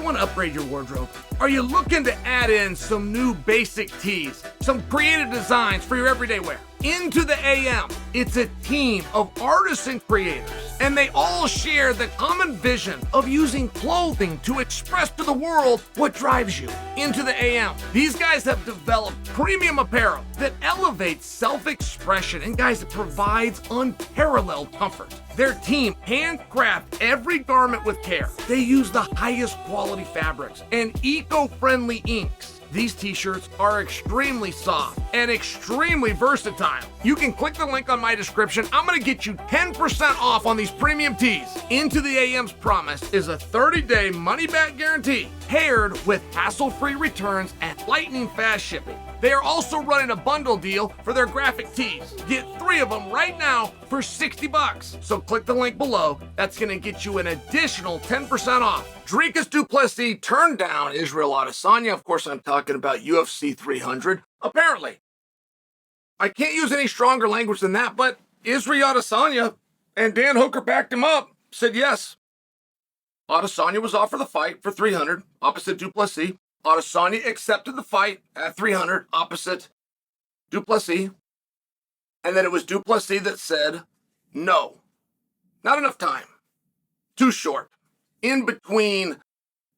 want to upgrade your wardrobe? Are you looking to add in some new basic tees, some creative designs for your everyday wear? Into the AM, it's a team of artists and creators, and they all share the common vision of using clothing to express to the world what drives you. Into the AM, these guys have developed premium apparel that elevates self-expression, and guys, it provides unparalleled comfort. Their team handcrafts every garment with care. They use the highest quality fabrics and eco-friendly inks. These t-shirts are extremely soft and extremely versatile. You can click the link on my description. I'm gonna get you 10% off on these premium tees. Into the AM's promise is a 30-day money-back guarantee paired with hassle-free returns and lightning fast shipping. They are also running a bundle deal for their graphic tees. Get 3 of them right now for $60. So click the link below. That's gonna get you an additional 10% off. Dricus DuPlessi turned down Israel Adesanya. Of course, I'm talking about UFC 300. Apparently, I can't use any stronger language than that, but Israel Adesanya and Dan Hooker backed him up, said yes. Adesanya was offered the fight for 300 opposite DuPlessi. Adesanya accepted the fight at 300 opposite DuPlessi. And then it was DuPlessi that said, no, not enough time, too short. In between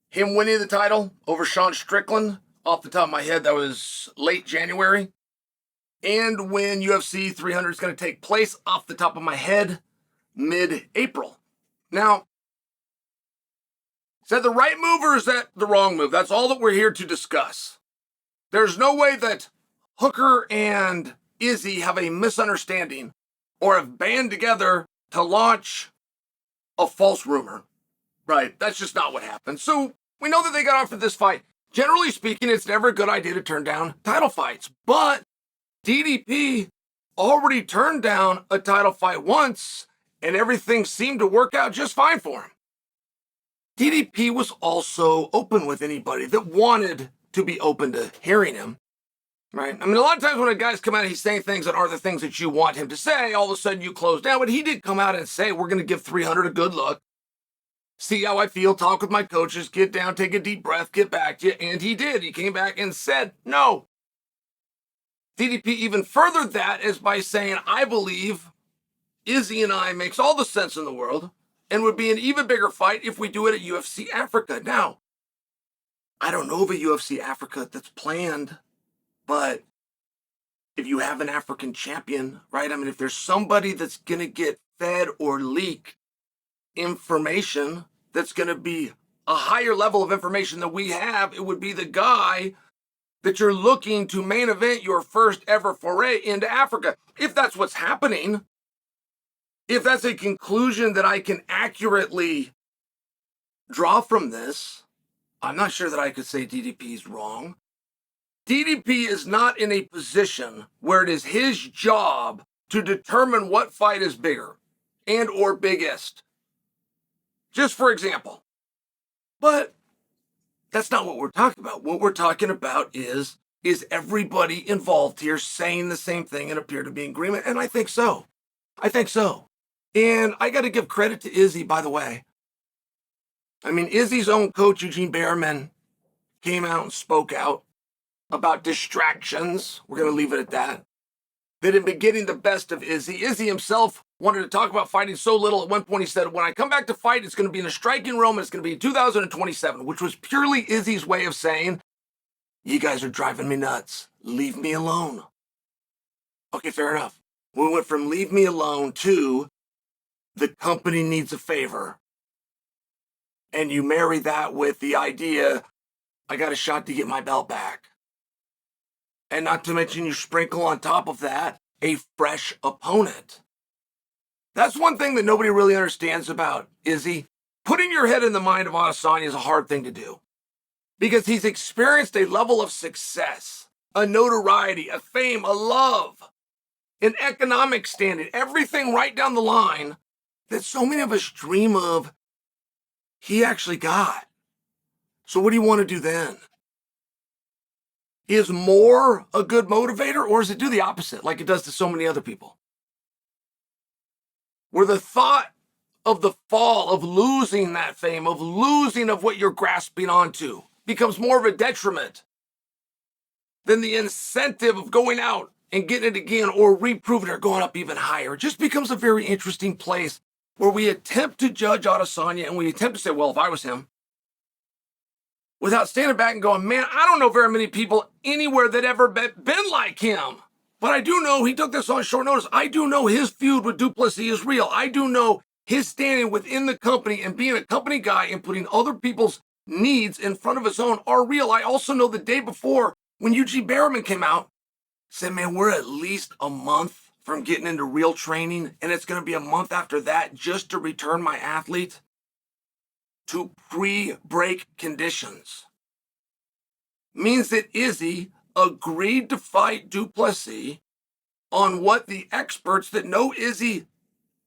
him winning the title over Sean Strickland, off the top of my head, that was late January, and when UFC 300 is going to take place, off the top of my head, mid-April. Now, is that the right move or is that the wrong move? That's all that we're here to discuss. There's no way that Hooker and Izzy have a misunderstanding or have band together to launch a false rumor. Right, that's just not what happened. So we know that they got offered this fight. Generally speaking, it's never a good idea to turn down title fights. But DDP already turned down a title fight once, and everything seemed to work out just fine for him. DDP was also open with anybody that wanted to be open to hearing him. Right? I mean, a lot of times when a guy's come out and he's saying things that aren't the things that you want him to say, all of a sudden you close down. But he did come out and say, we're going to give 300 a good look. See how I feel, talk with my coaches, get down, take a deep breath, get back to you. And he did. He came back and said no. DDP even furthered that is by saying, I believe Izzy and I makes all the sense in the world and would be an even bigger fight if we do it at UFC Africa. Now, I don't know of a UFC Africa that's planned, but if you have an African champion, right? I mean, if there's somebody that's going to get fed or leak information that's going to be a higher level of information than we have, it would be the guy that you're looking to main event your first ever foray into Africa. If that's what's happening, if that's a conclusion that I can accurately draw from this, I'm not sure that I could say DDP is wrong. DDP is not in a position where it is his job to determine what fight is bigger and or biggest. Just for example. But that's not what we're talking about. What we're talking about is everybody involved here saying the same thing and appear to be in agreement? And I think so. And I got to give credit to Izzy, by the way. I mean, Izzy's own coach, Eugene Behrman, came out and spoke out about distractions. We're going to leave it at that. That had been getting the best of Izzy. Izzy himself wanted to talk about fighting so little. At one point he said, when I come back to fight, it's going to be in a striking realm and it's going to be in 2027, which was purely Izzy's way of saying, you guys are driving me nuts. Leave me alone. Okay, fair enough. We went from leave me alone to the company needs a favor. And you marry that with the idea, I got a shot to get my belt back. And not to mention you sprinkle on top of that a fresh opponent. That's one thing that nobody really understands about Izzy. Putting your head in the mind of Adesanya is a hard thing to do. Because he's experienced a level of success, a notoriety, a fame, a love, an economic standing, everything right down the line that so many of us dream of, he actually got. So what do you want to do then? Is more a good motivator, or does it do the opposite like it does to so many other people? Where the thought of the fall, of losing that fame, of losing of what you're grasping onto, becomes more of a detriment than the incentive of going out and getting it again or reproving or going up even higher. It just becomes a very interesting place where we attempt to judge Adesanya and we attempt to say, well, if I was him, without standing back and going, man, I don't know very many people anywhere that ever been like him. But I do know he took this on short notice. I do know his feud with DuPlessi is real. I do know his standing within the company and being a company guy and putting other people's needs in front of his own are real. I also know the day before when Eugene Berriman came out, said, man, we're at least a month from getting into real training, and it's going to be a month after that just to return my athlete to pre-break conditions. Means that Izzy agreed to fight DuPlessi on what the experts that know Izzy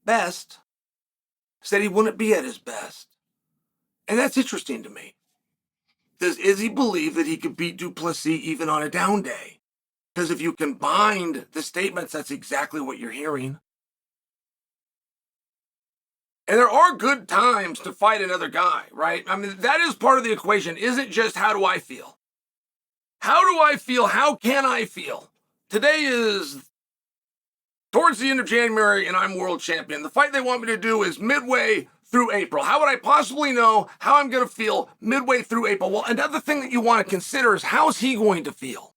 best said he wouldn't be at his best. And that's interesting to me. Does Izzy believe that he could beat DuPlessi even on a down day? Because if you combined the statements, that's exactly what you're hearing. And there are good times to fight another guy, right? I mean, that is part of the equation. Isn't just how do I feel? How do I feel? How can I feel? Today is towards the end of January and I'm world champion. The fight they want me to do is midway through April. How would I possibly know how I'm going to feel midway through April? Well, another thing that you want to consider is how's he going to feel?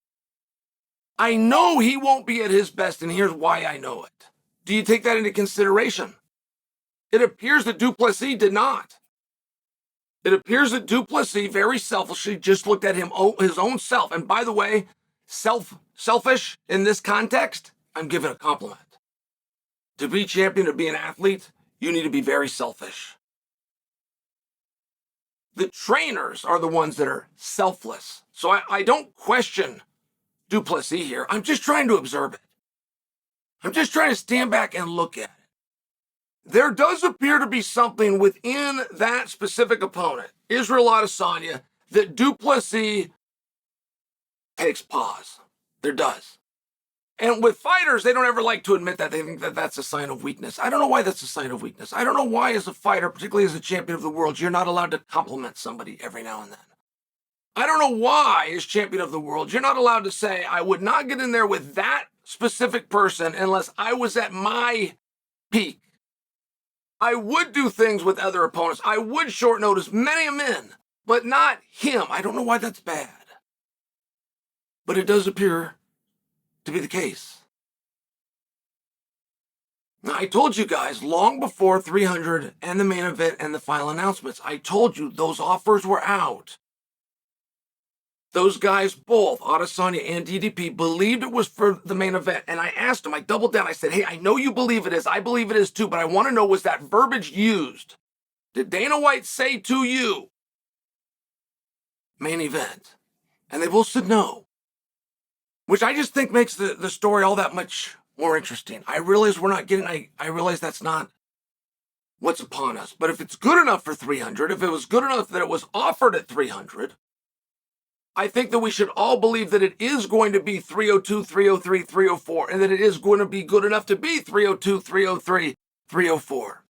I know he won't be at his best, and here's why I know it. Do you take that into consideration? It appears that DuPlessi did not. It appears that DuPlessi very selfishly just looked at his own self. And by the way, selfish in this context, I'm giving a compliment. To be champion, to be an athlete, you need to be very selfish. The trainers are the ones that are selfless. So I don't question DuPlessi here. I'm just trying to observe it. I'm just trying to stand back and look at it. There does appear to be something within that specific opponent, Israel Adesanya, that DuPlessi takes pause. There does. And with fighters, they don't ever like to admit that. They think that that's a sign of weakness. I don't know why that's a sign of weakness. I don't know why as a fighter, particularly as a champion of the world, you're not allowed to compliment somebody every now and then. I don't know why as champion of the world, you're not allowed to say, I would not get in there with that specific person unless I was at my peak. I would do things with other opponents. I would short notice many a men, but not him. I don't know why that's bad. But it does appear to be the case. Now, I told you guys long before 300 and the main event and the final announcements, I told you those offers were out. Those guys, both Adesanya and DDP, believed it was for the main event. And I asked them, I doubled down. I said, hey, I know you believe it is. I believe it is too. But I want to know, was that verbiage used? Did Dana White say to you, main event? And they both said no. Which I just think makes the story all that much more interesting. I realize we're not getting, I realize that's not what's upon us. But if it's good enough for 300, if it was good enough that it was offered at 300, I think that we should all believe that it is going to be 302, 303, 304, and that it is going to be good enough to be 302, 303, 304.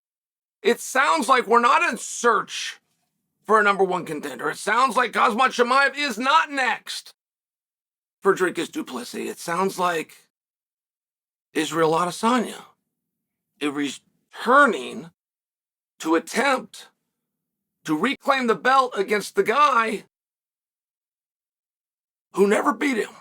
It sounds like we're not in search for a number one contender. It sounds like Khamzat Chimaev is not next for Dricus DuPlessi. It sounds like Israel Adesanya is returning to attempt to reclaim the belt against the guy who never beat him.